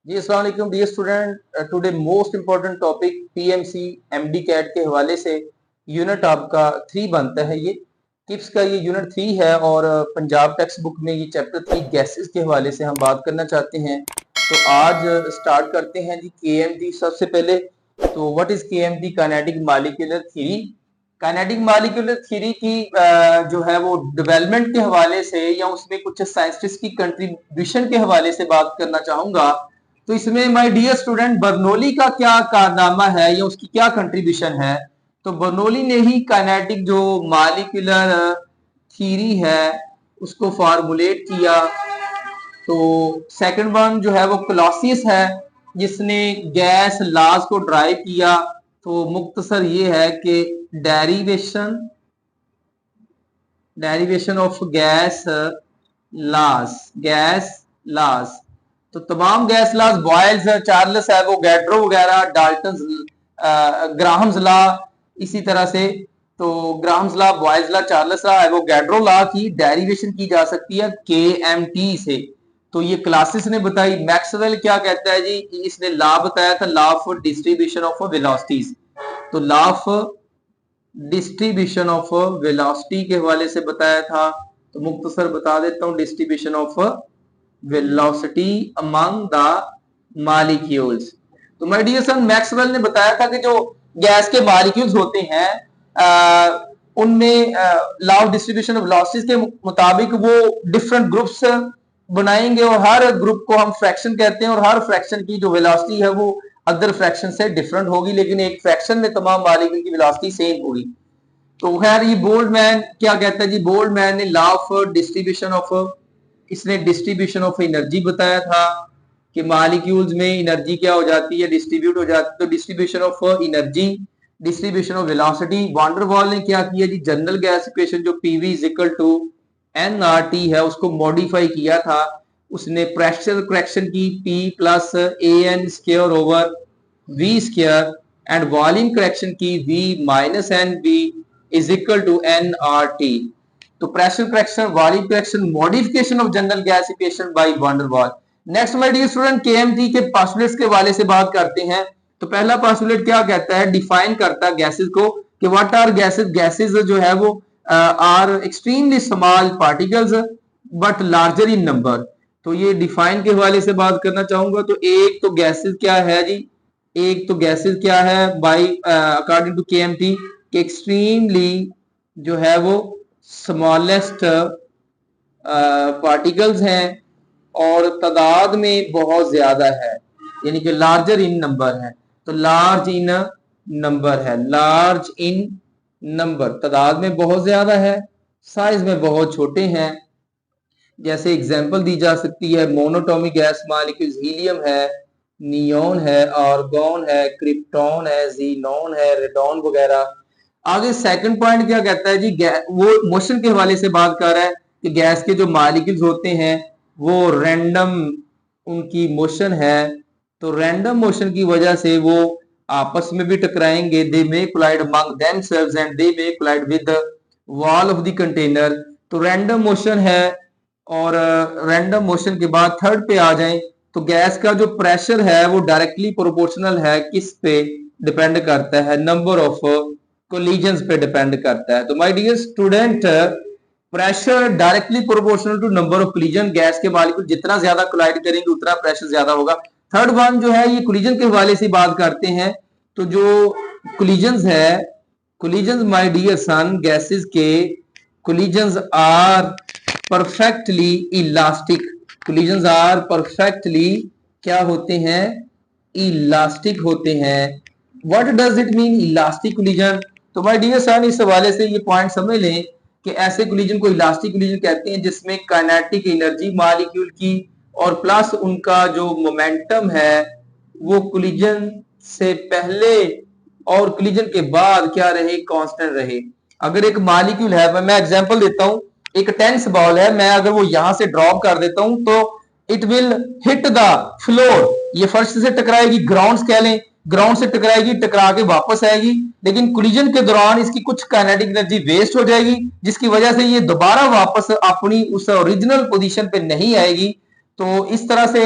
जी अस्सलाम वालेकुम dear student. Today most important topic PMC MDCAT के हवाले से यूनिट आपका 3 बनता है। ये किप्स का ये यूनिट 3 है और पंजाब टेक्स्ट बुक में ये चैप्टर 3 गैसेस के हवाले से हम बात करना चाहते हैं। तो आज स्टार्ट करते हैं जी केएमटी सबसे पहले। तो what is KMT? Kinetic molecular theory. Kinetic molecular theory की जो है वो डेवलपमेंट के हवाले से या उसमें कुछ साइंटिस्ट की कंट्रीब्यूशन के हवाले से बात करना चाहूंगा। तो इसमें माय डियर स्टूडेंट बर्नौली का क्या कारनामा है या उसकी क्या कंट्रीब्यूशन है? तो बर्नौली ने ही काइनेटिक जो मॉलिक्यूलर थ्योरी है उसको फार्मूलेट किया। तो सेकंड वन जो है वो क्लॉसियस है जिसने गैस लॉज को ड्राइव किया। तो मुख्तसर ये है कि derivation derivation of gas laws. तो तमाम गैस लॉज बॉयल्स चार्ल्स है वो गैड्रो वगैरह डाल्टन ग्राहम्स लॉ इसी तरह से। तो Graham's law boils law Charles law है वो गैड्रो लॉ की डेरिवेशन की जा सकती है केएमटी से। तो ये क्लासेस ने बताई। मैक्सवेल क्या कहता है जी? इसने लॉ बताया था, law of distribution of velocities. तो law of distribution of velocity के हवाले से बताया था। तो मुख्तसर बता देता हूं, distribution of velocity among the molecules. तो माय डियर सन मैक्सवेल ने बताया था कि जो गैस के मॉलिक्यूल्स होते हैं उनमें law of distribution of velocities के मुताबिक वो डिफरेंट ग्रुप्स बनाएंगे और हर ग्रुप को हम फ्रैक्शन कहते हैं और हर फ्रैक्शन की जो वेलोसिटी है वो अदर फ्रैक्शन से डिफरेंट होगी, लेकिन एक फ्रैक्शन में तमाम मॉलिक्यूल की वेलोसिटी सेम होगी। तो खैर ये बोल्डमैन क्या कहता है जी? बोल्डमैन ने लॉ ऑफ डिस्ट्रीब्यूशन ऑफ इसने डिस्ट्रीब्यूशन ऑफ एनर्जी बताया था कि मॉलिक्यूल्स में एनर्जी क्या हो जाती है, डिस्ट्रीब्यूट हो जाती है। तो distribution of energy, distribution of velocity. Van der Waals ने क्या किया जी? जनरल गैस इक्वेशन जो PV is equal to NRT है उसको मॉडिफाई किया था। उसने प्रेशर करेक्शन की P plus A N square over V square and volume correction की V minus N V is equal to N R T. तो pressure correction, volume correction, modification of general gas equation by van der वाल। Next my dear student KMT के postulates के हवाले से बात करते हैं। तो पहला पोस्टुलेट क्या कहता है? डिफाइन करता है गैसेस को कि व्हाट आर गैसेस। गैसेस जो है वो are extremely small particles but larger in number. तो ये डिफाइन के हवाले से बात करना चाहूंगा। तो एक तो गैसेस क्या है जी? एक तो गैसेस क्या है बाय अकॉर्डिंग टू केएमटी कि एक्सट्रीमली जो है वो स्मॉलेस्ट पार्टिकल्स हैं और तादाद में बहुत ज्यादा है, यानी कि लार्जर इन नंबर है। तो लार्ज इन नंबर है, लार्ज इन नंबर, तादाद में बहुत ज्यादा है, साइज में बहुत छोटे हैं। जैसे एग्जांपल दी जा सकती है मोनोटॉमिक गैस मॉलिक्यूल्स, हीलियम है, नियोन है, आर्गोन है, क्रिप्टॉन है, जीनॉन है, रेडॉन वगैरह। आगे सेकंड पॉइंट क्या कहता है जी? वो मोशन के हवाले से बात कर रहा है कि गैस के जो मॉलिक्यूल्स होते हैं वो रैंडम उनकी मोशन है। तो रैंडम मोशन की वजह से वो आपस में भी टकराएंगे। They may collide among themselves and they may collide with the wall of the container. तो रैंडम मोशन है और रैंडम मोशन के बाद थर्ड पे आ जाएं तो गैस का जो प्रेशर है वो डायरेक्टली प्रोपोर्शनल है, किस पे डिपेंड करता है? नंबर ऑफ कोलिजन्स पे डिपेंड करता है। तो my dear student pressure directly proportional to number of collision. Gas के मॉलिक्यूल जितना ज्यादा कोलाइड करेंगे उतना प्रेशर ज्यादा होगा। थर्ड वन जो है ये कोलिजन के हवाले से बात करते हैं। तो जो कोलिजन्स है, collisions my dear son, gases के collisions are perfectly elastic. Collisions are perfectly क्या होते हैं? इलास्टिक होते हैं। What does it mean elastic collision? तो माय डियर सन इस हवाले से ये पॉइंट समझ लें कि ऐसे कोलिजन को इलास्टिक कोलिजन कहते हैं जिसमें काइनेटिक एनर्जी मॉलिक्यूल की और प्लस उनका जो मोमेंटम है वो कोलिजन से पहले और कोलिजन के बाद क्या रहे? कांस्टेंट रहे। अगर एक मॉलिक्यूल है, मैं एग्जांपल देता हूं, एक टेनिस बॉल है, मैं अगर वो यहां से ड्रॉप कर देता हूं तो it will hit the floor, ये फर्श से टकराएगी, ग्राउंड कह लें, ग्राउंड से टकराएगी, टकरा के वापस आएगी, लेकिन कोलिजन के दौरान इसकी कुछ काइनेटिक एनर्जी वेस्ट हो जाएगी जिसकी वजह से ये दोबारा वापस अपनी उस ओरिजिनल पोजीशन पे नहीं आएगी। तो इस तरह से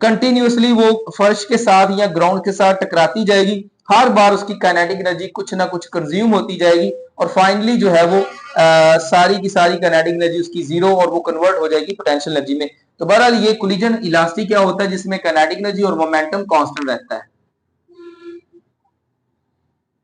कंटिन्यूसली वो फर्श के साथ या ग्राउंड के साथ टकराती जाएगी, हर बार उसकी काइनेटिक एनर्जी कुछ ना कुछ कंज्यूम होती जाएगी और फाइनली जो है वो सारी की सारी काइनेटिक एनर्जी उसकी जीरो और वो कन्वर्ट हो जाएगी पोटेंशियल एनर्जी में। तो बहरहाल ये कोलिजन इलास्टिक क्या होता है जिसमें काइनेटिक एनर्जी और मोमेंटम कांस्टेंट रहता है।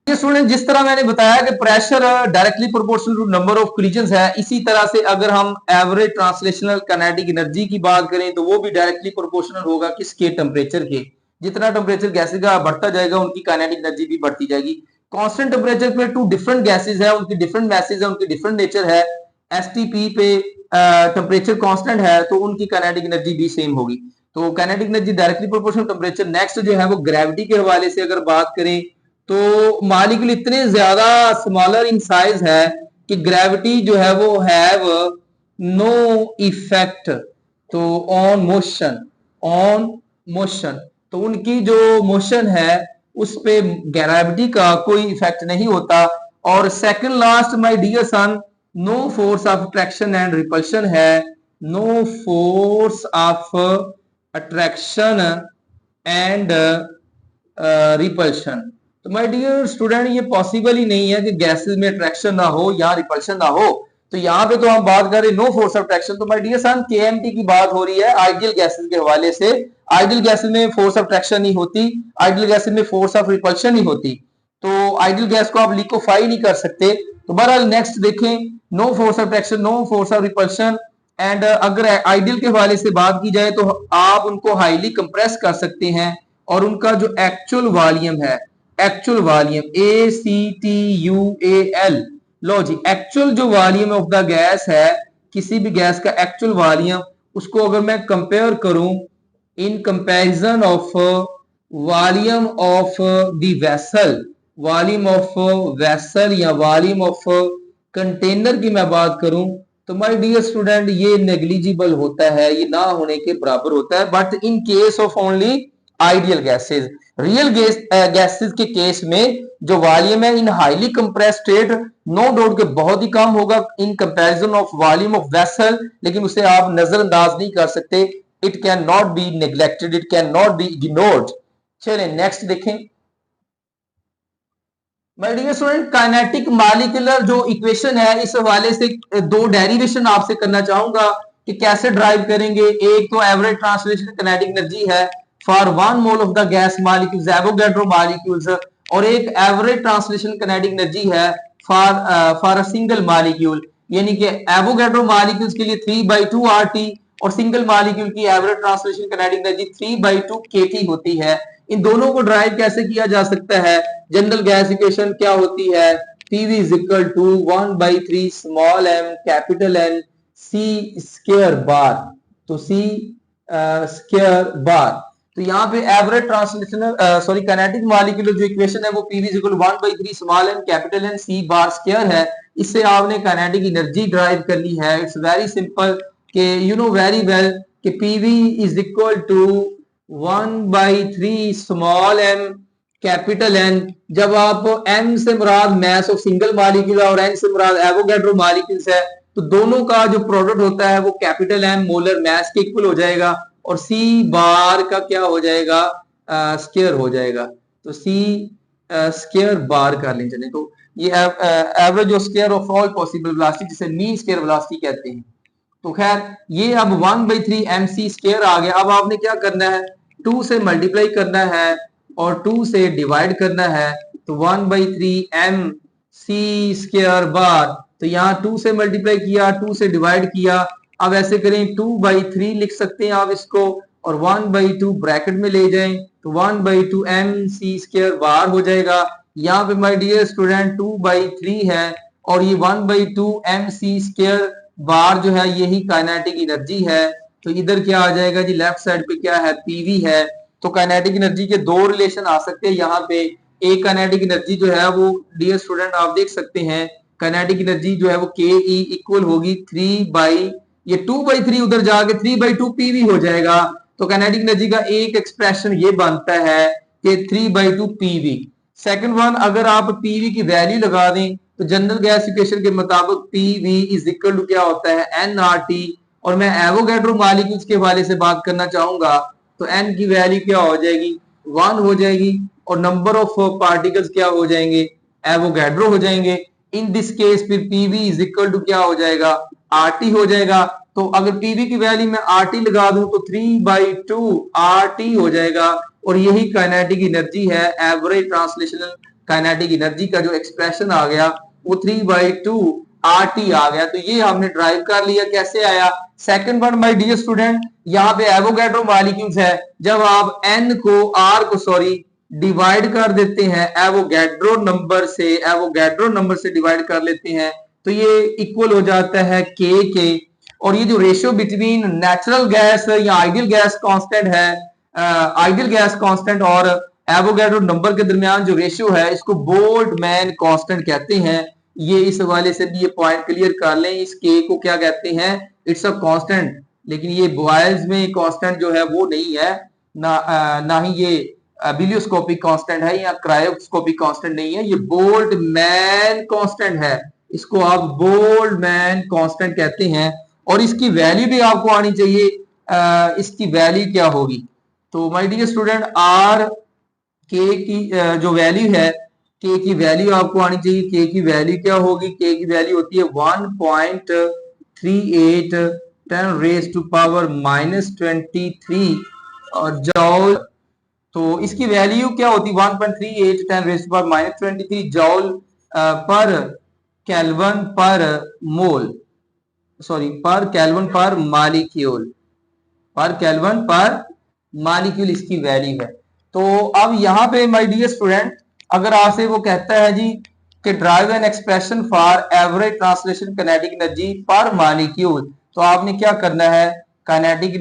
ये स्टूडेंट जिस तरह मैंने बताया कि pressure directly proportional to number of collisions है, इसी तरह से अगर हम एवरेज ट्रांसलेशनल काइनेटिक एनर्जी की बात करें तो वो भी डायरेक्टली प्रोपोर्शनल होगा किसके, टेम्परेचर के। जितना टेम्परेचर गैसेस का बढ़ता जाएगा उनकी काइनेटिक एनर्जी भी बढ़ती जाएगी। कांस्टेंट टेम्परेचर पे टू डिफरेंट गैसेस है, उनकी डिफरेंट मैसेज है, उनकी डिफरेंट नेचर है। एसटीपी पे टेम्परेचर कांस्टेंट है तो उनकी काइनेटिक एनर्जी भी सेम होगी। तो kinetic energy directly proportional temperature. Next जो है वो ग्रेविटी के हवाले से अगर बात करें तो मॉलिक्यूल इतने ज्यादा स्मॉलर इन साइज है कि ग्रेविटी जो है वो हैव नो इफेक्ट तो ऑन मोशन, तो उनकी जो मोशन है उस पे ग्रेविटी का कोई इफेक्ट नहीं होता। और second last my dear son, no force of attraction and repulsion है, no force of attraction and repulsion. तो माय डियर स्टूडेंट ये पॉसिबल ही नहीं है कि गैसेस में अट्रैक्शन ना हो या रिपल्शन ना हो। तो यहाँ पे तो हम बात कर रहे हैं नो फोर्स ऑफ अट्रैक्शन। तो माय डियर सन केएमटी की बात हो रही है आइडियल गैसेस के हवाले से। आइडियल गैसेस में फोर्स ऑफ अट्रैक्शन नहीं होती, आइडियल गैसेस में फोर्स ऑफ रिपल्शन नहीं होती, तो आइडियल गैस को आप लिक्विफाई नहीं कर सकते। तो बहरहाल नेक्स्ट देखें, no force of attraction, no force of repulsion and अगर आइडियल के हवाले से बात की जाए तो आप उनको हाईली कंप्रेस कर सकते हैं और उनका जो एक्चुअल वॉल्यूम है, एक्चुअल वॉल्यूम ACTUAL, लो जी, एक्चुअल जो वॉल्यूम ऑफ द गैस है, किसी भी गैस का एक्चुअल वॉल्यूम, उसको अगर मैं कंपेयर करूं in comparison of volume of the vessel, volume of vessel या वॉल्यूम ऑफ कंटेनर की मैं बात करूं तो माय डियर स्टूडेंट ये नेग्लिजिबल होता है, ये ना होने के बराबर होता है। But in case of only ideal gases, real gases के केस में जो वॉल्यूम है in highly compressed state no doubt के बहुत ही कम होगा in comparison of volume of vessel, लेकिन उसे आप नजरअंदाज नहीं कर सकते। It can not be neglected, it can not be ignored. चलें नेक्स्ट देखें। My dear student kinetic molecular जो इक्वेशन है इस हवाले से दो डेरिवेशन आपसे करना चाहूंगा कि कैसे ड्राइव करेंगे। एक तो एवरेज ट्रांसलेशन काइनेटिक एनर्जी है for 1 mole of the gas molecules, Avogadro molecules, और एक एवरेज ट्रांसलेशन काइनेटिक एनर्जी है फॉर अ सिंगल मॉलिक्यूल, यानी कि एवोगैड्रो मॉलिक्यूल्स के लिए 3/2 RT और सिंगल मॉलिक्यूल की average translation kinetic energy 3/2 KT होती है। इन दोनों को ड्राइव कैसे किया जा सकता है? जनरल गैस इक्वेशन क्या होती है? PV is equal to 1/3 small m capital N C square bar, तो C स्क्वायर बार। तो यहाँ पे average translational sorry kinetic molecular जो इक्वेशन है वो PV is equal to 1/3 small m capital N C bar square है। इससे आपने काइनेटिक एनर्जी ड्राइव कर ली है। इट्स वेरी सिंपल कि यू नो वेरी वेल कि PV is equal to 1/3 small m capital N। जब आप M से मुराद मास ऑफ सिंगल मॉलिक्यूल और N से मुराद एवोगैड्रो मॉलिक्यूल्स है तो दोनों का जो प्रोडक्ट होता है वो कैपिटल M मोलर मास के इक्वल हो जाएगा और C बार का क्या हो जाएगा? स्क्वायर हो जाएगा। तो C स्क्वायर बार कर लें। चले तो ये एवरेज और square of all possible velocity जिसे मीन स्क्वायर वेलोसिटी कहते हैं। तो खैर ये अब 1/3 MC स्क्वायर आ गया। अब आपने क्या करना है? 2 से मल्टीप्लाई करना है और 2 से डिवाइड करना है। तो 1/3 MC स्क्वायर बार, तो यहाँ 2 से मल्टीप्लाई किया, 2 से डिवाइड किया। अब ऐसे करें 2/3 लिख सकते हैं आप इसको और 1/2 ब्रैकेट में ले जाएं तो 1/2 MC स्क्वायर बार हो जाएगा। यहाँ पे माय डियर स्टूडेंट 2/3 है और ये 1/2 MC स्क्वायर बार जो है यही काइनेटिक एनर्जी है। तो इधर क्या आ जाएगा जी? लेफ्ट साइड पे क्या है? PV है। तो काइनेटिक एनर्जी के दो रिलेशन आ सकते हैं यहाँ पे। एक काइनेटिक एनर्जी जो है वो डियर स्टूडेंट आप देख सकते हैं काइनेटिक एनर्जी जो है वो KE इक्वल होगी 2/3 उधर जाके 3/2 PV हो जाएगा। तो काइनेटिक एनर्जी का एक एक्सप्रेशन ये बनता है कि 3/2 PV। सेकंड वन, अगर आप PV की वैल्यू लगा दें तो जनरल गैस इक्वेशन के मुताबिक PV इज इक्वल टू क्या होता है? nRT। और मैं एवोगैड्रो मॉलिक्यूल्स के हवाले से बात करना चाहूंगा तो n की वैल्यू क्या हो जाएगी 1 हो जाएगी और नंबर ऑफ पार्टिकल्स क्या हो जाएंगे एवोगैड्रो हो जाएंगे। इन दिस केस फिर पीवी इज इक्वल टू क्या हो जाएगा आरटी हो जाएगा। तो अगर पीवी की वैल्यू में आरटी लगा दूं तो 3/2 आरटी हो जाएगा और यही काइनेटिक एनर्जी है एवरेज ट्रांसलेशनल काइनेटिक एनर्जी का जो एक्सप्रेशन आ गया वो 3/2 आरटी आ गया। तो ये हमने ड्राइव कर लिया। कैसे आया second one my dear student यहाँ पे एवोगैड्रो मॉलिक्यूल्स है जब आप n को r को सॉरी डिवाइड कर देते हैं एवोगैड्रो नंबर से डिवाइड कर लेते हैं तो ये इक्वल हो जाता है k के। और ये जो रेशियो बिटवीन नेचुरल गैस या आइडियल गैस कांस्टेंट है आइडियल गैस कांस्टेंट और एवोगैड्रो नंबर के दरमियान जो रेशियो है इसको बोल्टजमैन कांस्टेंट कहते हैं। ये इस हवाले से भी ये पॉइंट क्लियर कर लें इस के को क्या कहते हैं इट्स अ कांस्टेंट। लेकिन ये बॉयल्स में कांस्टेंट जो है वो नहीं है ना ही ये बिलियोस्कोपिक कांस्टेंट है या क्रायोस्कोपिक कांस्टेंट नहीं है ये बोल्टजमैन कांस्टेंट है। इसको आप बोल्टजमैन कांस्टेंट कहते हैं और इसकी वैल्यू भी आपको आनी चाहिए इसकी वैल्यू क्या होगी। तो माय डियर स्टूडेंट आर के की जो वैल्यू है के की वैल्यू आपको आनी चाहिए। के की वैल्यू क्या होगी के की वैल्यू होती है 1.38 10 रेज टू पावर -23 और जॉल। तो इसकी वैल्यू क्या होती है 1.38 10 रेज टू पावर -23 जॉल पर केल्विन पर मोल सॉरी पर केल्विन पर मॉलिक्यूल इसकी वैल्यू है। तो अब यहाँ पे माय डियर स्टूडेंट अगर आपसे वो कहता है जी कि drive an expression for average translation kinetic energy पर मॉलिक्यूल तो आपने क्या करना है kinetic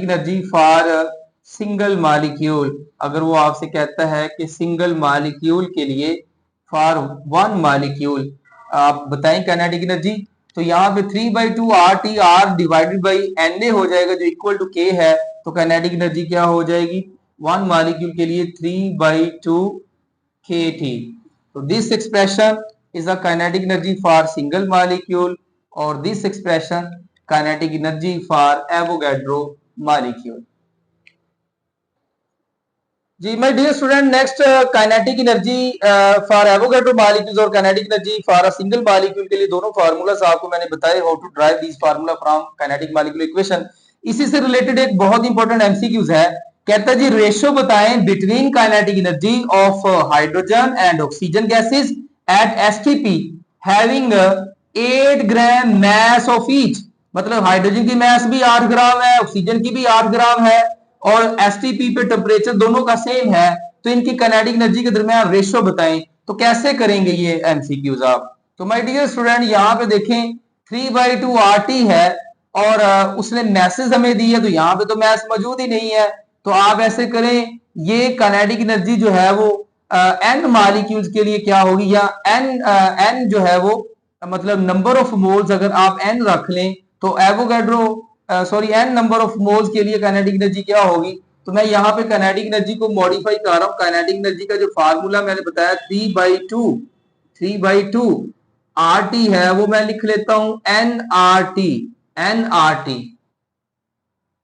energy for single molecule. अगर वो आपसे कहता है कि सिंगल मॉलिक्यूल के लिए फॉर वन मॉलिक्यूल आप बताएं काइनेटिक एनर्जी तो यहाँ पे 3/2 RT R divided by Na हो जाएगा जो इक्वल टू K है। तो काइनेटिक एनर्जी क्या हो जाएगी वन मॉलिक्यूल के लिए 3/2 kT। तो this expression is a kinetic energy for single molecule और this expression kinetic energy for Avogadro molecule. जी my dear student next kinetic energy for Avogadro molecules और kinetic energy for a single molecule के लिए दोनों formulas आपको मैंने बताए how to derive this formula from kinetic molecular equation. इसी से रिलेटेड एक बहुत इंपॉर्टेंट एमसीक्यूज है कहता है जी रेशियो बताएं between kinetic energy of hydrogen and oxygen gases at STP having 8 gram mass of each. मतलब हाइड्रोजन की मास भी 8 ग्राम है ऑक्सीजन की भी 8 ग्राम है और एसटीपी पे टेम्परेचर दोनों का सेम है तो इनकी काइनेटिक एनर्जी के दरमियान रेशियो बताएं। तो कैसे करेंगे ये एमसीक्यूज आप। तो माय डियर स्टूडेंट यहाँ पे देखें 3/2 RT है और उसने मैसेज हमें दी है तो यहाँ पे तो मैस मौजूद ही नहीं है। तो आप ऐसे करें ये काइनेटिक एनर्जी जो है वो n मॉलिक्यूल्स के लिए क्या होगी या n जो है वो मतलब नंबर ऑफ मोल्स अगर आप n रख लें तो Avogadro sorry n number of moles के लिए काइनेटिक एनर्जी क्या होगी। तो मैं यहाँ पे काइनेटिक एनर्जी को मॉडिफाई कर रहा हूँ। काइनेटिक एनर्जी का जो फार्मूला मैंने बताया 3/2 RT है वो मैं लिख लेता हूं nRT।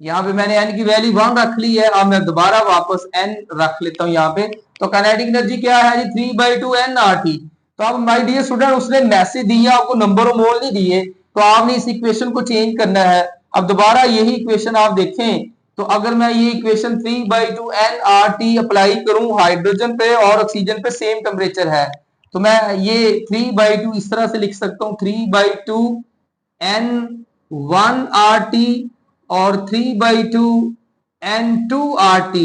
यहाँ पे मैंने n की वैल्यू 1 रख ली है अब मैं दोबारा वापस n रख लेता हूं यहाँ पे। तो काइनेटिक एनर्जी क्या है जी 3/2 nRT। तो अब माय डियर स्टूडेंट उसने मैसेज दिया आपको नंबर ऑफ मोल नहीं दिए तो आपने इस इक्वेशन को चेंज करना है। अब दोबारा यही इक्वेशन आप देखें तो अगर मैं ये इक्वेशन 3/2 nRT अप्लाई करूं हाइड्रोजन पे और ऑक्सीजन पे सेम टेम्परेचर है तो मैं ये 3/2 इस तरह से लिख सकता हूं 3/2 n1RT और 3/2 n2RT।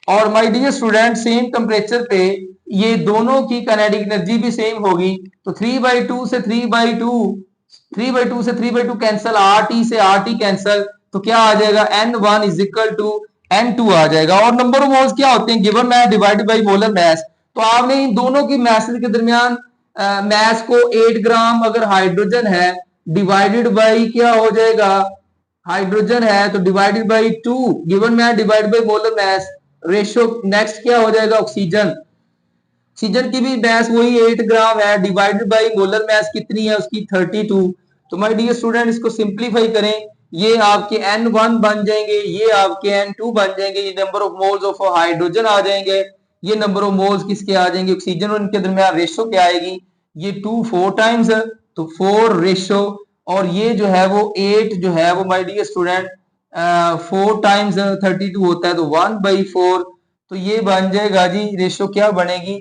और my dear student same temperature पे ये दोनों की काइनेटिक एनर्जी भी सेम होगी। तो 3/2 से 3/2 कैंसल RT से RT कैंसल तो क्या आ जाएगा n1 is equal to n2 आ जाएगा। और नंबर ऑफ मोल्स क्या होते हैं given mass divided by molar mass. तो आपने इन दोनों की मैसेज के दरमियान मैस को 8 ग्राम अगर हाइड्रोजन है डिवाइडेड बाई क्या हो जाएगा हाइड्रोजन है तो divided by 2 given mass divided by molar mass ratio. Next क्या हो जाएगा ऑक्सीजन की भी मैस वही 8 ग्राम है डिवाइडेड बाई मोलर मैस कितनी है उसकी 32। तो माय डियर स्टूडेंट इसको सिंप्लीफाई करें ये आपके N1 बन जाएंगे, ये आपके N2 बन जाएंगे, ये number of moles of hydrogen आ जाएंगे, ये नंबर ऑफ मोल्स किसके आ जाएंगे ऑक्सीजन और इनके दरमियान रेशो क्या आएगी, ये 2 4 टाइम्स, तो 4 रेशो, और ये जो है वो 8 जो है वो माय डियर स्टूडेंट 4 टाइम्स 32 होता है, तो 1/4, तो ये बन जाएगा जी रेशो क्या बनेगी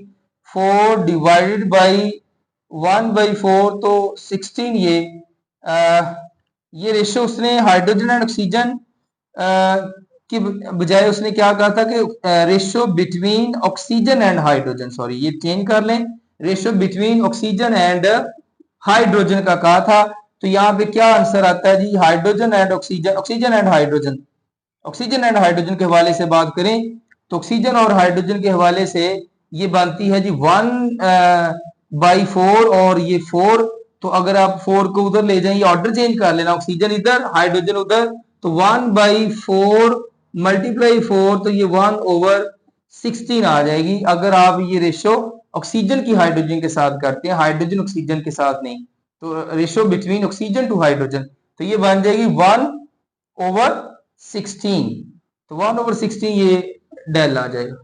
4 डिवाइडेड बाई 1/4, तो 16, ये रेशो उसने हाइड्रोजन एंड ऑक्सीजन की बजाय उसने क्या कहा था कि ratio between oxygen and hydrogen, sorry ये चेंज कर लें, ratio between oxygen and hydrogen का कहा था। तो यहाँ पे क्या आंसर आता है जी, hydrogen and oxygen, oxygen and hydrogen, oxygen and hydrogen के हवाले से बात करें तो ऑक्सीजन और हाइड्रोजन के हवाले से ये बनती है जी 1/4 और ये 4, तो अगर आप 4 को उधर ले जाएं, ये ऑर्डर चेंज कर लेना, ऑक्सीजन इधर हाइड्रोजन उधर, तो 1/4 मल्टीप्लाई 4, तो ये 1/16 आ जाएगी अगर आप ये रेशो ऑक्सीजन की हाइड्रोजन के साथ करते हैं, हाइड्रोजन ऑक्सीजन के साथ नहीं, तो ratio between oxygen to hydrogen, तो ये बन जाएगी 1/16, तो 1/16 ये डेल आ जाएगा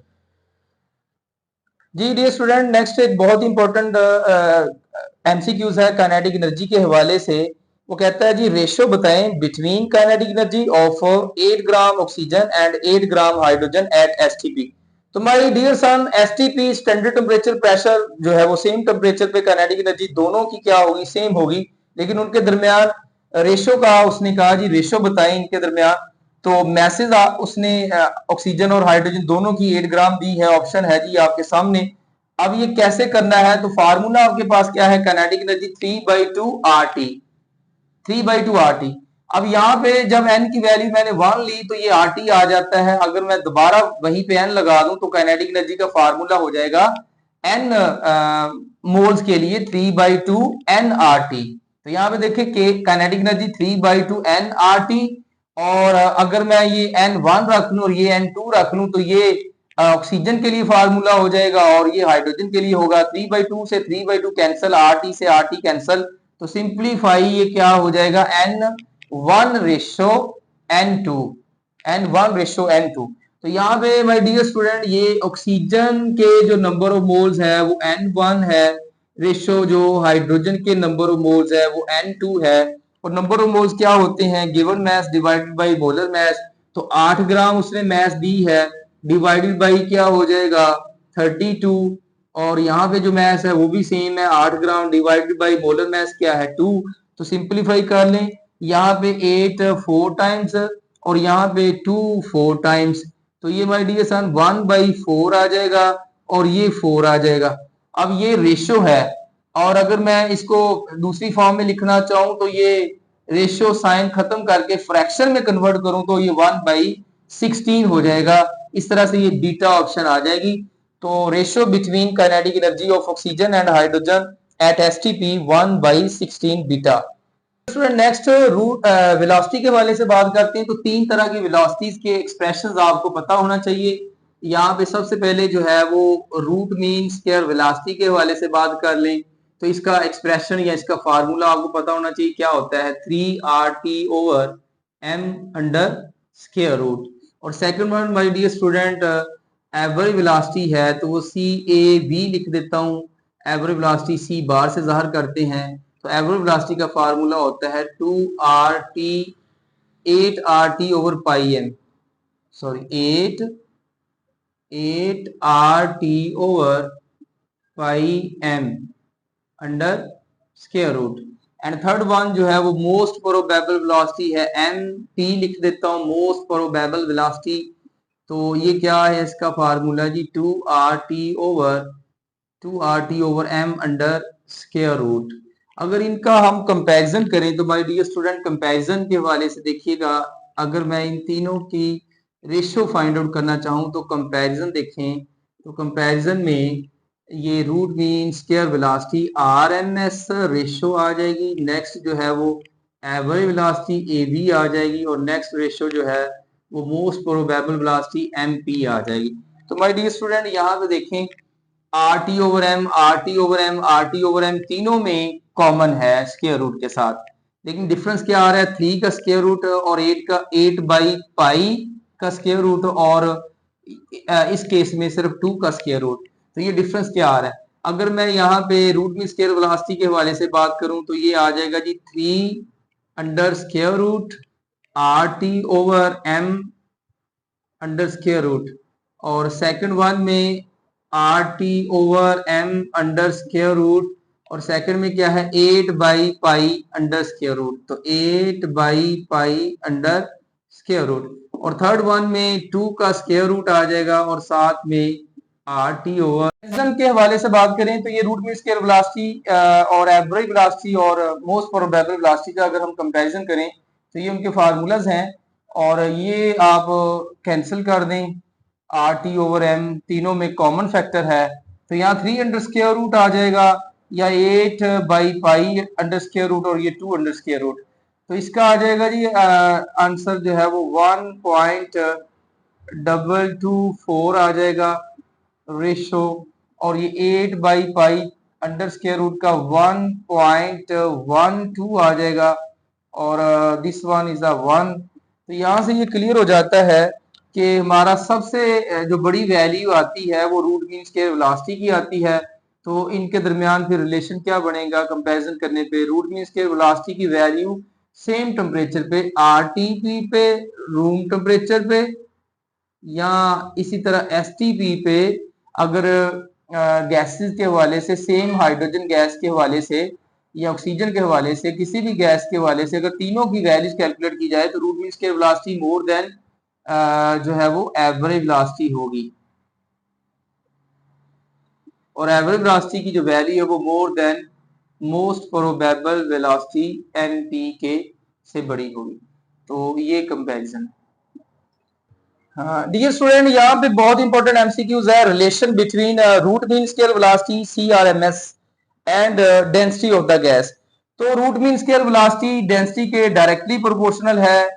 जी। डियर स्टूडेंट, नेक्स्ट एक बहुत ही इंपॉर्टेंट एमसीक्यूज है काइनेटिक एनर्जी के हवाले से। वो कहता है जी रेशो बताएं between kinetic energy of 8 gram oxygen and 8 gram hydrogen at STP. तो my dear son, STP standard temperature pressure जो है वो सेम टेम्परेचर पे काइनेटिक एनर्जी दोनों की क्या होगी, सेम होगी, लेकिन उनके दरमियान रेशो का उसने कहा जी रेशो बताएं इनके दरमियान, तो मैसेज उसने ऑक्सीजन और हाइड्रोजन दोनों की 8 ग्राम दी है, ऑप्शन है जी आपके सामने। अब ये कैसे करना है, तो फार्मूला आपके पास क्या है, काइनेटिक एनर्जी 3/2 RT, 3/2 RT। अब यहाँ पे जब n की वैल्यू मैंने 1 ली तो ये RT आ जाता है, अगर मैं दोबारा वहीं पे n लगा दूं तो काइनेटिक एनर्जी का फार्मूला हो जाएगा n मोल्स के लिए 3/2 nRT। तो यहाँ पे देखिए कि काइनेटिक एनर्जी 3/2 nRT, और अगर मैं ये N1 रख लूं और ये N2 रख लूं तो ये ऑक्सीजन के लिए फार्मूला हो जाएगा और ये हाइड्रोजन के लिए होगा, 3/2 से 3/2 कैंसिल, RT से RT कैंसिल, तो सिंप्लीफाई ये क्या हो जाएगा N1 ratio N2, N1 ratio N2। तो यहाँ पे माय डियर स्टूडेंट ये ऑक्सीजन के जो नंबर ऑफ मोल्स है वो N1 है, रेशो जो हाइड्रोजन के नंबर ऑफ मोल्स है वो N2 है, और नंबर ऑफ मोल्स क्या होते हैं, given mass divided by molar mass, तो 8 ग्राम उसने मास दी है, डिवाइडेड बाय क्या हो जाएगा 32, और यहाँ पे जो मास है वो भी सेम है, 8 gram divided by molar mass क्या है 2, तो सिंपलीफाई कर लें, यहाँ पे 8 4 टाइम्स और यहाँ पे 2 4 टाइम्स, तो ये माय डियर सन 1/4 आ जाएगा और ये 4 आ जाएगा। अब ये रेशो है, और अगर मैं इसको दूसरी फॉर्म में लिखना चाहूं तो ये रेशियो साइन खत्म करके फ्रैक्शन में कन्वर्ट करूं तो ये 1/16 हो जाएगा, इस तरह से ये बीटा ऑप्शन आ जाएगी। तो ratio between kinetic energy of oxygen and hydrogen at STP 1/16 beta. Student next root velocity के हवाले से बात करते हैं, तो 3 तरह की वेलोसिटीज के एक्सप्रेशंस आपको पता होना चाहिए। यहाँ पे सबसे पहले जो है वो रूट मीन स्क्वायर वेलोसिटी के हवाले से बात कर लें, तो इसका एक्सप्रेशन या इसका फार्मूला आपको पता होना चाहिए, क्या होता है 3RT/m अंडर स्क्वायर रूट। और second one my dear student average velocity है, तो वो CAV लिख देता हूँ, एवरेज वेलोसिटी C बार से जाहिर करते हैं, तो एवरेज वेलोसिटी का फार्मूला होता है 8RT/m, sorry 8RT/m under square root. And third one जो है वो मोस्ट प्रोबेबल वेलोसिटी है, MP लिख देता हूँ, मोस्ट प्रोबेबल वेलोसिटी, तो ये क्या है इसका फार्मूला जी 2RT/m अंडर स्क्वायर रूट। अगर इनका हम कंपैरिजन करें तो माय डियर स्टूडेंट कंपैरिजन के हवाले से देखिएगा, अगर मैं इन तीनों की रेशियो फाइंड आउट करना चाहूँ तो कंपैरिजन देखें, तो कंपैरिजन में ये root mean square velocity RMS ratio आ जाएगी, नेक्स्ट जो है वो एवरेज वेलोसिटी AB आ जाएगी, और नेक्स्ट रेशियो जो है वो मोस्ट प्रोबेबल वेलोसिटी MP आ जाएगी। तो माय डियर स्टूडेंट यहाँ पे देखें RT/m, RT/m, RT/m तीनों में कॉमन है स्क्वायर रूट के साथ, लेकिन डिफरेंस क्या आ रहा है, 3 का स्क्वायर रूट और 8/पाई का स्क्वायर रूट, और इस केस में सिर्फ 2 का स्क्वायर रूट। तो ये डिफरेंस क्या आ रहा है। अगर मैं यहाँ पे रूट मीन स्क्वायर वेलोसिटी के हवाले से बात करूं तो ये आ जाएगा जी 3 under square root RT/m under square root, और सेकंड वन में RT/m अंडर स्क्वायर रूट, और सेकंड में क्या है 8/पाई अंडर स्क्वायर रूट, तो 8/पाई अंडर स्क्वायर रूट, और थर्ड वन में 2 का स्क्वायर रूट आ जाएगा, और साथ में RT/m के हवाले से बात करें तो ये रूट मीन स्क्वायर वेलोसिटी और एवरेज वेलोसिटी और मोस्ट प्रोबेबल वेलोसिटी का अगर हम कंपैरिजन करें तो ये उनके फार्मूलाज हैं, और ये आप कैंसिल कर दें, RT/m तीनों में कॉमन फैक्टर है, तो यहाँ 3 अंडर स्क्वायर रूट आ जाएगा, या 8/पाई अंडर स्क्वायर रूट, और ये 2 अंडर स्क्वायर रूट। तो इसका आ जाएगा जी आंसर जो है वो 1.224 आ जाएगा रेशो, और ये 8/पाई अंडर स्क्वायर रूट का 1.12 आ जाएगा, और दिस वन इज 1। तो यहाँ से ये क्लियर हो जाता है कि हमारा सबसे जो बड़ी वैल्यू आती है वो रूट मीन स्क्वायर वेलोसिटी की आती है। तो इनके दरमियान फिर रिलेशन क्या बनेगा कंपैरिजन करने पे, रूट मीन स्क्वायर वेलोसिटी की वैल्यू सेम टेम्परेचर पे RTP पे रूम टेम्परेचर पे, या इसी तरह STP पे अगर गैसेस के हवाले से, सेम हाइड्रोजन गैस के हवाले से या ऑक्सीजन के हवाले से, किसी भी गैस के हवाले से अगर तीनों की वैल्यूज कैलकुलेट की जाए तो root mean square velocity more than जो है वो एवरेज वेलोसिटी होगी, और एवरेज वेलोसिटी की जो वैल्यू है वो more than most probable velocity NPK से बड़ी होगी। तो ये कंपैरिजन। डियर स्टूडेंट, यहाँ पे बहुत इंपॉर्टेंट एमसीक्यूज है, relation between root mean square velocity CRMS and density of the gas. तो root mean square velocity density के डायरेक्टली प्रोपोर्शनल है,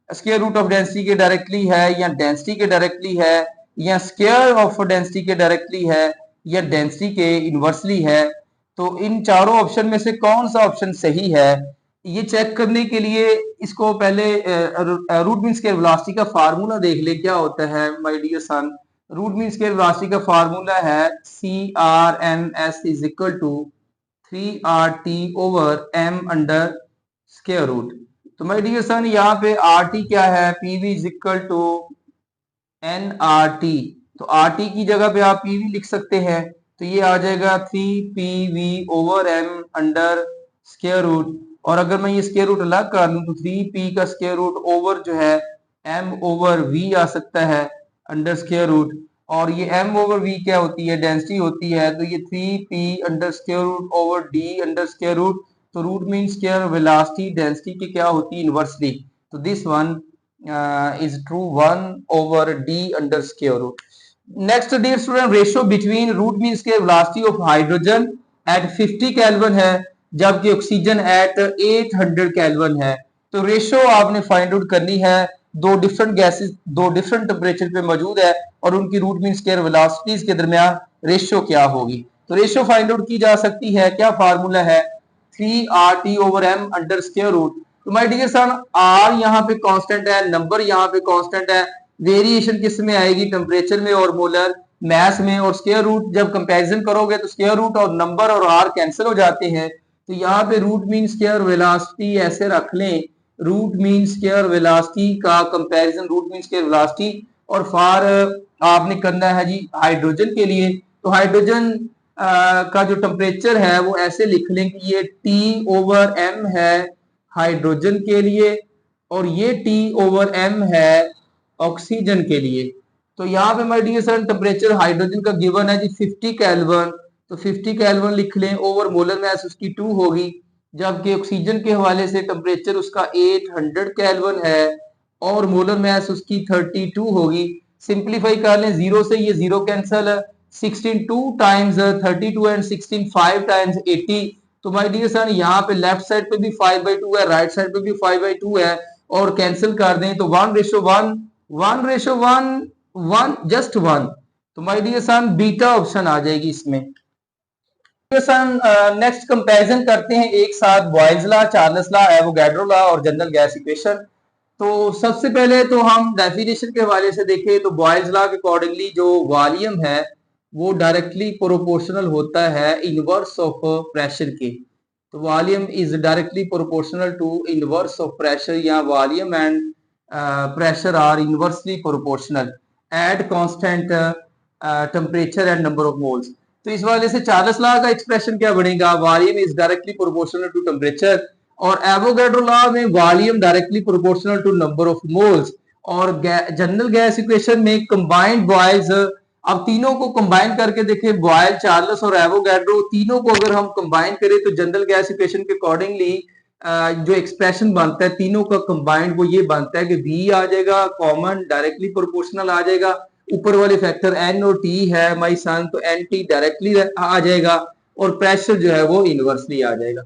स्क्वायर रूट ऑफ डेंसिटी के डायरेक्टली है, या डेंसिटी के डायरेक्टली है, या स्क्वायर ऑफ डेंसिटी के डायरेक्टली है, या डेंसिटी के इनवर्सली है। तो इन चारों ऑप्शन में से कौन सा ऑप्शन सही है, ये चेक करने के लिए इसको पहले रूट मीन स्क्वायर वेलोसिटी का फार्मूला देख ले क्या होता है my dear son. Root mean square velocity का फार्मूला है CRMS is equal to 3RT/m under square root. तो माय डियर सन यहाँ पे RT क्या है, PV is equal to NRT, तो RT की जगह पे आप PV लिख सकते हैं, तो ये आ जाएगा 3PV/m अंडर स्क्वायर रूट, और अगर मैं ये स्क्वायर रूट अलग कर लूं तो 3p का स्क्वायर रूट ओवर जो है m/v आ सकता है अंडर स्क्वायर रूट, और ये m/v क्या होती है, डेंसिटी होती है, तो ये 3p under square root over d under square root. तो root mean square velocity density की क्या होती है इनवर्सली, तो this one is true 1/d under square root. Next dear student, ratio between root mean square velocity of hydrogen at 50 kelvin है जबकि oxygen eight 800 kelvin है। तो रेशियो आपने फाइंड आउट करनी है, दो डिफरेंट गैसेस दो डिफरेंट टेम्परेचर पे मौजूद है और उनकी रूट मीन स्क्वायर वेलोसिटीज के दरमियान रेशियो क्या होगी। तो रेशियो फाइंड आउट की जा सकती है, क्या फार्मूला है 3RT/m अंडर स्क्वायर रूट। तो माय डियर सन R यहाँ पे कांस्टेंट है, नंबर यहाँ पे कांस्टेंट है, वेरिएशन किस में आएगी, टेम्परेचर में और मोलर मैस में, और स्क्वायर रूट जब कंपैरिजन करोगे तो स्क्वायर रूट और नंबर और R कैंसिल हो जाते हैं। तो यहाँ पे रूट मीन स्क्वायर वेलोसिटी ऐसे रख लें, रूट मीन स्क्वायर वेलोसिटी का comparison root mean square velocity, और फॉर आपने करना है जी हाइड्रोजन के लिए, तो हाइड्रोजन का जो टेम्परेचर है वो ऐसे लिख लें कि ये T/m है हाइड्रोजन के लिए, और ये T/m है ऑक्सीजन के लिए। तो यहाँ पे my dear sir temperature hydrogen का गिवन है जी 50 केल्विन, तो 50 केल्विन लिख लें, ओवर मोलर मास उसकी 2 होगी, जबकि ऑक्सीजन के हवाले से टेम्परेचर उसका 800 केल्विन है और मोलर मास उसकी 32 होगी। सिंप्लीफाई कर लें, जीरो से ये zero cancel, 16 2 times 32 and 16 5 times 80। तो माय डियर सन यहाँ पे लेफ्ट साइड पे भी 5/2 है, राइट साइड पे भी 5/2 है, और कैंसिल कर दें तो 1:1 1:1 1 जस्ट 1। तो माय डियर सन बीटा ऑप्शन आ जाएगी इसमें। नेक्स्ट कंपैरिजन करते हैं एक साथ Boyle's law, Charles law, Avogadro law और जनरल गैस इक्वेशन। तो सबसे पहले तो हम डेफिनेशन के हवाले से देखें तो बॉयल्स लॉ के अकॉर्डिंगली जो वॉल्यूम है वो डायरेक्टली प्रोपोर्शनल होता है इनवर्स ऑफ प्रेशर के। तो volume is directly proportional to inverse of pressure, या volume and pressure are inversely proportional at constant temperature and number of moles. तो इस वाले से चार्ल्स लॉ का एक्सप्रेशन क्या बनेगा, volume is directly proportional to temperature, और एवोगैड्रो लॉ में volume directly proportional to number of moles, और जनरल गैस इक्वेशन में कंबाइंड बॉयल्स। अब तीनों को कंबाइन करके देखें, बॉयल, चार्ल्स और एवोगैड्रो, तीनों को अगर हम कंबाइन करें तो जनरल गैस इक्वेशन के अकॉर्डिंगली जो एक्सप्रेशन बनता है तीनों का कंबाइंड वो ये बनता है कि V आ जाएगा कॉमन डायरेक्टली प्रोपोर्शनल आ जाएगा, ऊपर वाले फैक्टर N और T है माई सन तो NT डायरेक्टली आ जाएगा, और प्रेशर जो है वो इनवर्सली आ जाएगा।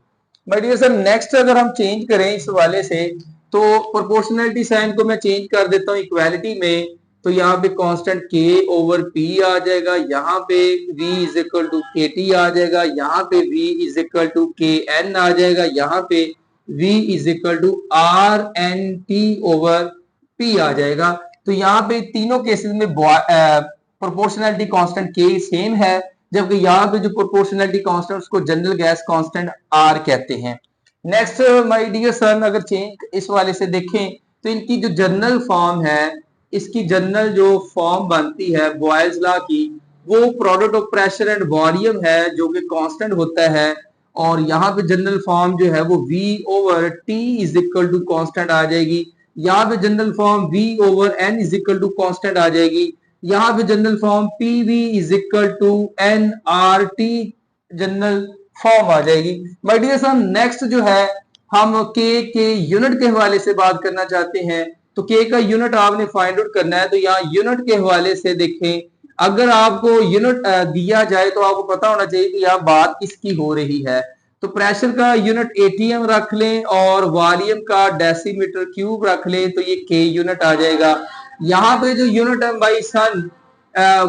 माय डियर सर, नेक्स्ट अगर हम चेंज करें इस वाले से तो प्रोपोर्शनलिटी साइन को मैं चेंज कर देता हूँ इक्वालिटी में, तो यहाँ पे कांस्टेंट K ओवर P आ जाएगा, यहाँ पे V is equal to KT आ जाएगा, यहाँ पे V is equal to KN आ जाएगा, यहाँ पे V is equal to RNT over P आ जाएगा। तो यहाँ पे तीनों केसेस में प्रोपोर्शनलिटी कांस्टेंट K सेम है, जबकि यहाँ पे जो प्रोपोर्शनलिटी कांस्टेंट उसको जनरल गैस कांस्टेंट R कहते हैं। नेक्स्ट माय डियर सन, अगर चेंज इस वाले से देखें तो इनकी जो जनरल फॉर्म है, इसकी जनरल जो फॉर्म बनती है बॉयल्स लॉ की, वो product of pressure and volume है जो कि कांस्टेंट होता है, और यहाँ पे जनरल फॉर्म जो है वो V over T is equal to constant आ जाएगी, यहाँ पे general form V over N is equal to constant आ जाएगी, यहाँ पे general form PV is equal to NRT general form आ जाएगी। माय डियर सन, नेक्स्ट जो है हम K के यूनिट के हवाले से बात करना चाहते हैं। तो K का यूनिट आपने फाइंड आउट करना है, तो यहाँ यूनिट के हवाले से देखें, अगर आपको यूनिट दिया जाए तो आपको पता होना चाहिए कि यहाँ बात किसकी हो रही है। तो प्रेशर का यूनिट ATM रख लें और वॉल्यूम का डेसीमीटर क्यूब रख लें, तो ये K यूनिट आ जाएगा। यहाँ पे जो यूनिट है बाई सन,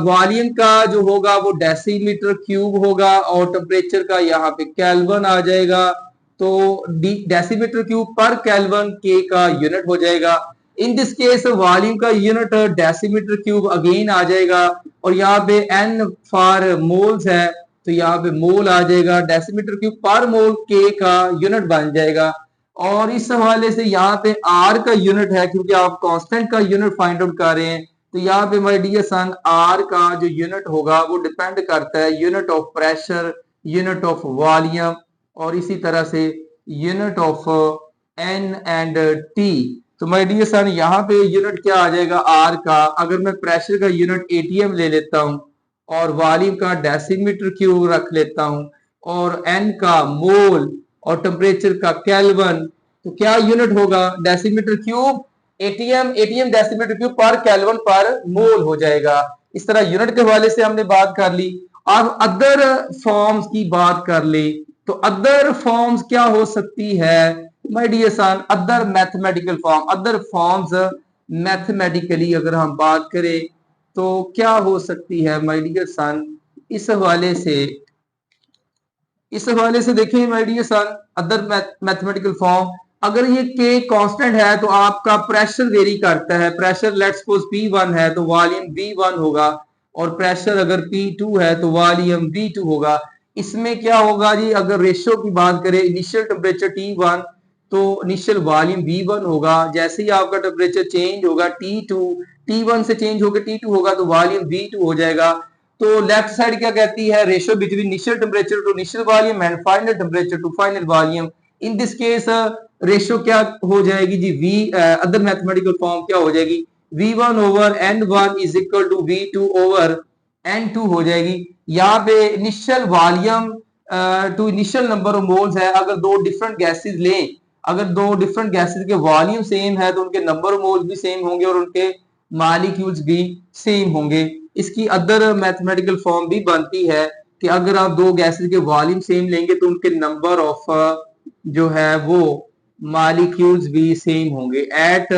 वॉल्यूम का जो होगा वो डेसीमीटर क्यूब होगा, और टेम्परेचर का यहाँ पे केल्विन आ जाएगा, तो डेसीमीटर क्यूब पर केल्विन K का यूनिट हो जाएगा। इन दिस केस वॉल्यूम का यूनिट डेसीमीटर क्यूब अगेन आ जाएगा, और यहाँ पे N फॉर मोल्स है तो यहाँ पे मोल आ जाएगा, डेसीमीटर क्यूब पर मोल K का यूनिट बन जाएगा। और इस हवाले से यहाँ पे R का यूनिट है, क्योंकि आप कांस्टेंट का यूनिट फाइंड आउट कर रहे हैं, तो यहाँ पे माय डियर सन R का जो यूनिट होगा वो डिपेंड करता है unit of pressure, unit of volume, और इसी तरह से unit of N and T। तो माय डियर सन यहाँ पे यूनिट क्या आ जाएगा R का, अगर मैं प्रेशर का यूनिट ATM ले लेता हूँ और वॉल्यूम का डेसीमीटर क्यूब रख लेता हूँ, और N का मोल और टेम्परेचर का केल्विन, तो क्या यूनिट होगा, decimetre cube ATM decimetre cube पर केल्विन पर मोल हो जाएगा। इस तरह यूनिट के हवाले से हमने बात कर ली। अब अदर फॉर्म्स की बात कर ले, तो अदर फॉर्म्स क्या हो सकती है my dear son, other mathematical form, other forms mathematically अगर हम बात करें तो क्या हो सकती है माय डियर सन, इस हवाले से देखें my dear son, other mathematical form, अगर ये K कांस्टेंट है तो आपका प्रेशर वेरी करता है, प्रेशर लेट्स सपोज P1 है तो वॉल्यूम V1 होगा, और प्रेशर अगर P2 है तो वॉल्यूम V2 होगा। इसमें क्या होगा जी, अगर रेशियो की बात करें, इनिशियल टेम्परेचर T1 तो इनिशियल वॉल्यूम V1 होगा, जैसे ही आपका टेम्परेचर चेंज होगा T1 से चेंज होकर T2 होगा तो वॉल्यूम V2 हो जाएगा। तो लेफ्ट साइड क्या कहती है, ratio between initial temperature to initial volume and final temperature to final volume. In this case ratio क्या हो जाएगी जी, अदर मैथमेटिकल फॉर्म क्या हो जाएगी, V1 over N1 is equal to V2 over N2 हो जाएगी। यहाँ पे initial volume to initial number of moles है, अगर दो डिफरेंट गैसेस लें, अगर दो डिफरेंट गैसेस के वॉल्यूम सेम है तो उनके नंबर ऑफ मोल्स भी सेम होंगे और उनके मॉलिक्यूल्स भी सेम होंगे। इसकी अदर मैथमेटिकल फॉर्म भी बनती है कि अगर आप दो गैसेस के वॉल्यूम सेम लेंगे तो उनके नंबर ऑफ जो है वो मॉलिक्यूल्स भी सेम होंगे। एट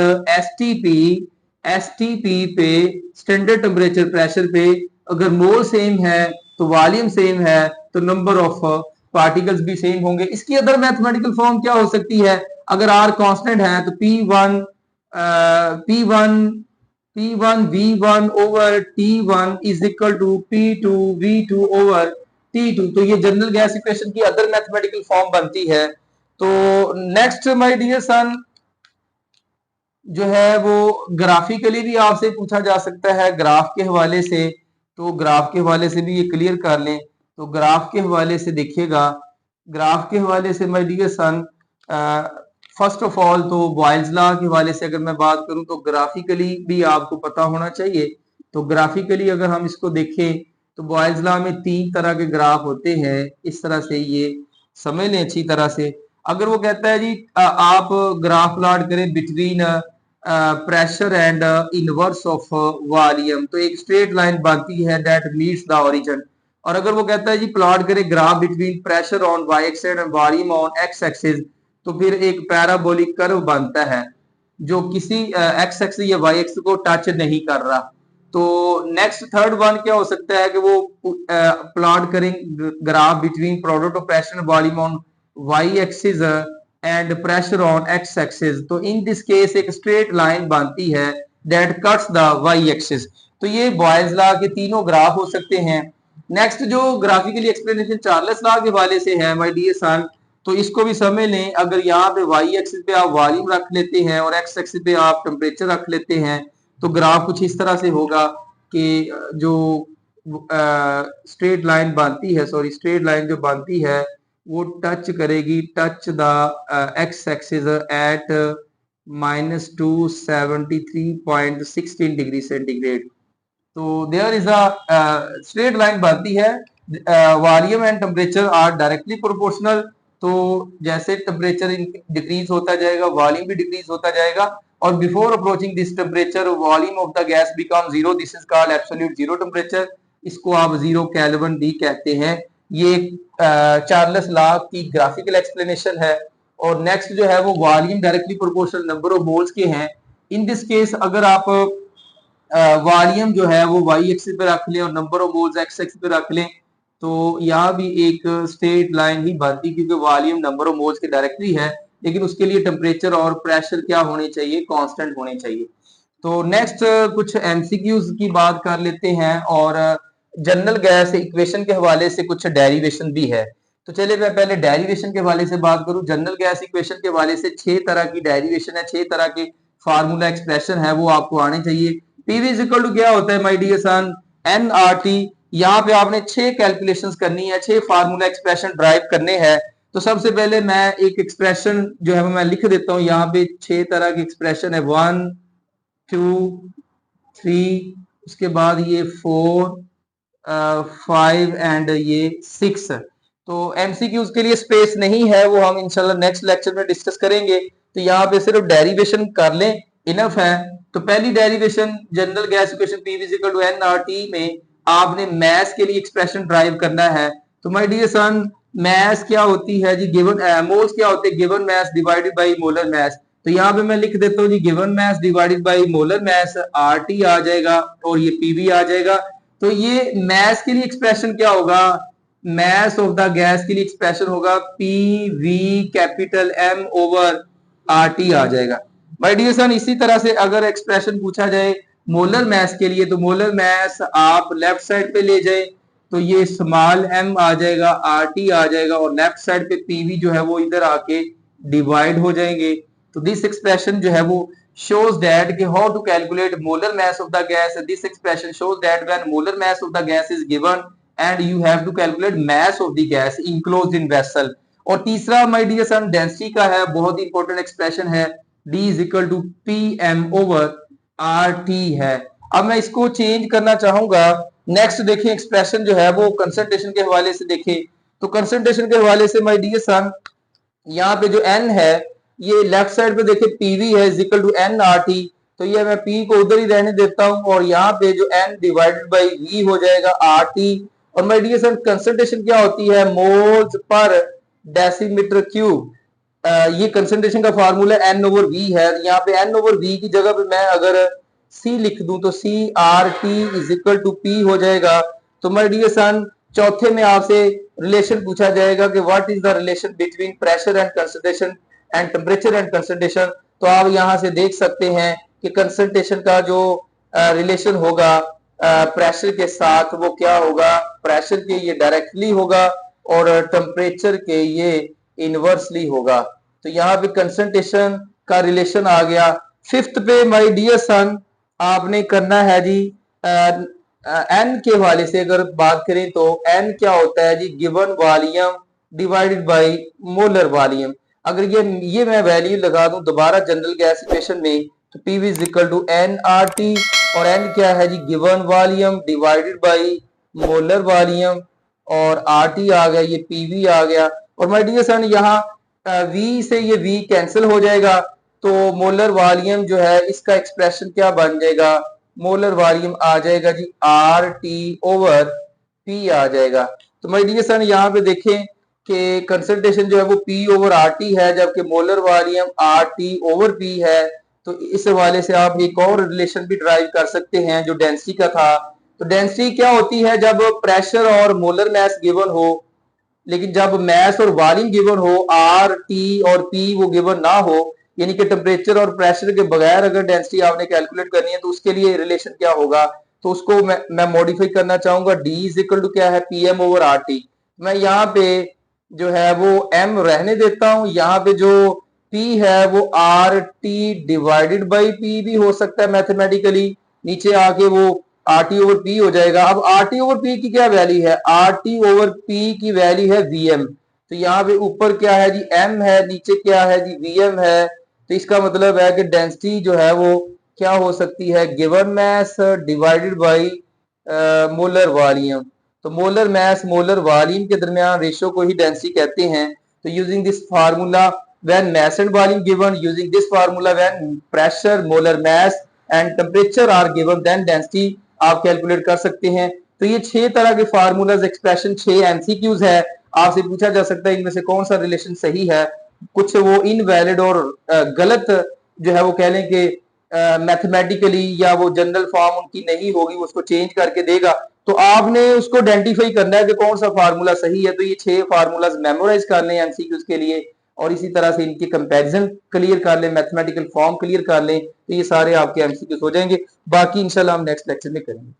एसटीपी पे स्टैंडर्ड टेम्परेचर प्रेशर पे अगर मोल सेम है तो वॉल्यूम सेम है तो नंबर ऑफ पार्टिकल्स भी सेम होंगे। इसकी अदर मैथमेटिकल फॉर्म क्या हो सकती है, अगर आर कांस्टेंट है तो P1 V1 over T1 is equal to P2 V2 over T2। तो ये जनरल गैस इक्वेशन की अदर मैथमेटिकल फॉर्म बनती है। तो नेक्स्ट माय डियर सन जो है वो ग्राफिकली भी आपसे पूछा जा सकता है ग्राफ के हवाले से। तो ग्राफ के हवाले से भी ये क्लियर कर लें। तो ग्राफ के हवाले से देखिएगा, ग्राफ के हवाले से my dear son first of all तो बॉयल्स लॉ के हवाले से अगर मैं बात करूं तो ग्राफिकली भी आपको पता होना चाहिए। तो ग्राफिकली अगर हम इसको देखें तो बॉयल्स लॉ में 3 तरह के ग्राफ होते हैं। इस तरह से ये समझ लें अच्छी तरह से। अगर वो कहता है जी आप ग्राफ प्लॉट करें between pressure and inverse of volume, तो एक स्ट्रेट लाइन बनती है दैट मीट्स द ओरिजिन। और अगर वो कहता है जी प्लॉट करें graph between pressure on Y axis and volume on X axis, तो फिर एक पैराबोलिक कर्व बनता है जो किसी एक्स एक्सिस या वाई एक्सिस को टच नहीं कर रहा। तो नेक्स्ट थर्ड वन क्या हो सकता है कि वो प्लॉट करें graph between product of pressure and volume on Y axis and pressure on X axis. तो इन दिस केस एक स्ट्रेट लाइन बनती है that cuts the Y axis. तो ये बॉयल्स लॉ के तीनों ग्राफ हो सकते हैं। नेक्स्ट जो ग्राफिकली एक्सप्लेनेशन चार्ल्स लॉ के हवाले से है माय डियर सन, तो इसको भी समझ लें। अगर यहाँ पे वाई एक्सिस पे आप वॉल्यूम रख लेते हैं और एक्स एक्सिस पे आप टेम्परेचर रख लेते हैं तो ग्राफ कुछ इस तरह से होगा कि जो स्ट्रेट लाइन बनती है, स्ट्रेट लाइन जो बनती है वो टच करेगी the X axis at -273.16 degree centigrade. तो there is a straight line बनती है, volume and temperature are directly proportional. तो जैसे टेम्परेचर डिक्रीज होता जाएगा वॉल्यूम भी डिक्रीज होता जाएगा, और before approaching this temperature volume of the gas become zero, this is called absolute zero temperature. इसको आप जीरो केल्विन भी कहते हैं। ये चार्ल्स लॉ की ग्राफिकल एक्सप्लेनेशन है। और नेक्स्ट जो है वो volume directly proportional number of moles के हैं। इन दिस केस अगर आप वॉल्यूम जो है वो वाई एक्सिस पे रख लें और number of moles x axis पे रख लें तो यहाँ भी एक स्ट्रेट लाइन ही बनती, क्योंकि वॉल्यूम नंबर ऑफ मोल्स के डायरेक्टली है, लेकिन उसके लिए टेम्परेचर और प्रेशर क्या होने चाहिए, कांस्टेंट होने चाहिए। तो नेक्स्ट कुछ एमसीक्यूज की बात कर लेते हैं और जनरल गैस इक्वेशन के हवाले से कुछ डेरिवेशन भी है। तो चलिए मैं पहले डेरिवेशन के हवाले से बात करूं। जनरल गैस इक्वेशन के हवाले से 6 तरह की डेरिवेशन है, 6 तरह के फार्मूला एक्सप्रेशन है, वो आपको आने चाहिए। पीवी इज इक्वल टू क्या होता है माय डियर सन, एनआरटी। यहाँ पे आपने 6 कैलकुलेशंस करनी है, 6 फार्मूला एक्सप्रेशन ड्राइव करने हैं। तो सबसे पहले मैं एक एक्सप्रेशन जो है मैं लिख देता हूँ। यहाँ पे 6 तरह की एक्सप्रेशन है, 1 2 3, उसके बाद ये 4 5 एंड ये 6। तो एमसीक्यूज के लिए स्पेस नहीं है, वो हम इंशाल्लाह नेक्स्ट लेक्चर में डिस्कस करेंगे। तो यहाँ पे सिर्फ डेरिवेशन कर लें, इनफ है। तो पहली derivation general gas equation P is equal to NRT में आपने मैस के लिए एक्सप्रेशन ड्राइव करना है। तो माय डियर सन मैस क्या होती है जी, गिवन मोल्स क्या होते हैं, given mass divided by molar mass. तो यहाँ पे मैं लिख देता हूँ जी given mass divided by molar mass, RT आ जाएगा और ये पीवी आ जाएगा। तो ये मैस के लिए एक्सप्रेशन क्या होगा, मैस ऑफ द गैस के लिए एक्सप्रेशन होगा PV capital M over RT आ जाएगा माय डियर सन। इसी तरह से अगर एक्सप्रेशन पूछा जाए मोलर मैस के लिए, तो मोलर मैस आप लेफ्ट साइड पे ले जाए तो ये स्मॉल एम आ जाएगा, आरटी आ जाएगा, और लेफ्ट साइड पे पीवी जो है वो इधर आके डिवाइड हो जाएंगे। तो दिस एक्सप्रेशन जो है वो shows that how to calculate molar mass of the gas. This expression shows that when molar mass of the gas is given and you have to calculate mass of the gas enclosed in vessel. और तीसरा my dear sun density का है, बहुत ही important expression है, D is equal to PM over RT है। अब मैं इसको चेंज करना चाहूंगा। नेक्स्ट देखिए एक्सप्रेशन जो है वो कंसंट्रेशन के हवाले से देखें। तो कंसंट्रेशन के हवाले से माय डियर सन यहाँ पे जो N है ये लेफ्ट साइड पे देखिए पीवी है is equal to N R T. तो ये मैं पी को उधर ही रहने देता हूँ और यहाँ पे जो एन डिवाइडेड बाई वी हो जाएगा आर टी। और माय डियर सन कंसंट्रेशन क्या होती है, मोल्स पर डेसीमीटर क्यूब। ये कंसंट्रेशन का फार्मूला एन ओवर वी है। यहाँ पे एन ओवर वी की जगह पे मैं अगर सी लिख दूं तो C R T is equal to P हो जाएगा। तो माय डियर सन चौथे में आपसे रिलेशन पूछा जाएगा कि what is the relation between pressure and concentration and temperature and concentration. तो आप यहां से देख सकते हैं कि कंसंट्रेशन का जो रिलेशन होगा प्रेशर के साथ वो क्या होगा, प्रेशर के ये डायरेक्टली होगा और टेम्परेचर के ये इनवर्सली होगा। तो यहाँ पे कंसंट्रेशन का रिलेशन आ गया। फिफ्थ पे माय डियर सन आपने करना है जी एन के हवाले से अगर बात करें तो एन क्या होता है जी, given volume divided by molar volume. अगर ये मैं वैल्यू लगा दूं दोबारा जनरल गैस इक्वेशन में तो PV is equal to N R T, और एन क्या है जी, given volume divided by molar volume, और आर टी आ गया, ये पीवी आ गया। और माय डियर सन यहाँ वी से ये वी कैंसिल हो जाएगा, तो मोलर वॉल्यूम जो है इसका एक्सप्रेशन क्या बन जाएगा, मोलर वॉल्यूम आ जाएगा जी आर टी ओवर पी आ जाएगा। तो माय डियर सन यहाँ पे देखें कि कंसंट्रेशन जो है वो पी ओवर आर टी है, जबकि molar volume R T over P है। तो इस हवाले से आप एक और रिलेशन भी ड्राइव कर सकते हैं जो डेंसिटी का था। तो डेंसिटी क्या होती है, जब प्रेशर और मोलर मैस गिवन हो, लेकिन जब मैस और वॉल्यूम गिवन हो, आर टी और पी वो गिवन ना हो, यानी कि टेम्परेचर और प्रेशर के बगैर अगर डेंसिटी आपने कैलकुलेट करनी है तो उसके लिए रिलेशन क्या होगा, तो उसको मैं मॉडिफाई करना चाहूंगा। डी इज इक्वल टू क्या है, P M over R T. मैं यहाँ पे जो है वो एम रहने देता हूं, यहाँ पे जो पी है वो R T divided by P भी हो सकता है मैथमेटिकली, नीचे आके वो आर टी ओवर पी हो जाएगा। अब आर टी ओवर पी की क्या वैल्यू है, आर टी ओवर पी की वैल्यू है वी एम। तो यहाँ पे ऊपर क्या है जी, एम है, नीचे क्या है जी, वी एम है। तो इसका मतलब है कि डेंसिटी जो है वो क्या हो सकती है, given mass divided by molar volume. तो मोलर मैस मोलर वॉल्यूम के दरमियान रेशो को ही डेंसिटी कहते हैं। तो using this formula when mass and volume given, using this formula when pressure molar mass and temperature are given, then density आप calculate कर सकते हैं। तो ये 6 तरह के फार्मूलाज एक्सप्रेशन 6 एमसीक्यूज है। आपसे पूछा जा सकता है इनमें से कौन सा रिलेशन सही है, कुछ वो इनवैलिड और गलत जो है वो कह लें कि मैथमेटिकली या वो जनरल फॉर्म उनकी नहीं होगी, उसको चेंज करके देगा। तो आपने उसको आइडेंटिफाई करना है कि कौन सा फार्मूला सही है। तो ये 6 फार्मूलाज मेमोराइज कर लें एमसीक्यूज के लिए, और इसी तरह से इनकी कंपैरिजन क्लियर कर लें, मैथमेटिकल फॉर्म क्लियर कर लें, तो ये सारे आपके एमसीक्यूज हो जाएंगे। बाकी इंशाल्लाह हम नेक्स्ट लेक्चर में करेंगे।